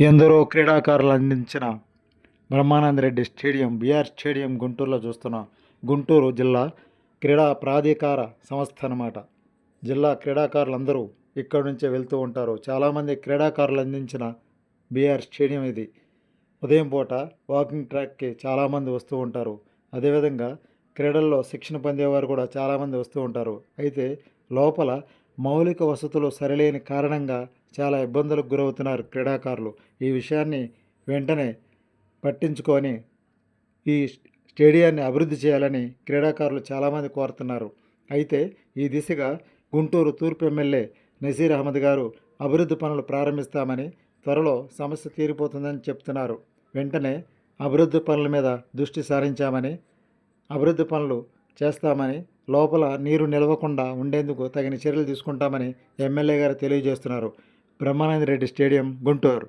ఎందరో క్రీడాకారులు అందించిన బ్రహ్మానందరెడ్డి స్టేడియం బీఆర్ స్టేడియం గుంటూరులో చూస్తున్నాం. గుంటూరు జిల్లా క్రీడా ప్రాధికార సంస్థ అన్నమాట. జిల్లా క్రీడాకారులందరూ ఇక్కడి నుంచే వెళ్తూ ఉంటారు. చాలామంది క్రీడాకారులు అందించిన బీఆర్ స్టేడియం ఇది. ఉదయం పూట వాకింగ్ ట్రాక్కి చాలామంది వస్తూ ఉంటారు. అదేవిధంగా క్రీడల్లో శిక్షణ పొందేవారు కూడా చాలామంది వస్తూ ఉంటారు. అయితే లోపల మౌలిక వసతులు సరిలేని కారణంగా చాలా ఇబ్బందులకు గురవుతున్నారు క్రీడాకారులు. ఈ విషయాన్ని వెంటనే పట్టించుకొని ఈ స్టేడియాన్ని అభివృద్ధి చేయాలని క్రీడాకారులు చాలామంది కోరుతున్నారు. అయితే ఈ దిశగా గుంటూరు తూర్పు ఎమ్మెల్యే నజీర్ అహ్మద్ గారు అభివృద్ధి పనులు ప్రారంభిస్తామని, త్వరలో సమస్య తీరిపోతుందని చెప్తున్నారు. వెంటనే అభివృద్ధి పనుల మీద దృష్టి సారించామని, అభివృద్ధి పనులు చేస్తామని, లోపల నీరు నిలవకుండా ఉండేందుకు తగిన చర్యలు తీసుకుంటామని ఎమ్మెల్యే గారు తెలియజేస్తున్నారు. బ్రహ్మానంద రెడ్డి స్టేడియం, గుంటూరు.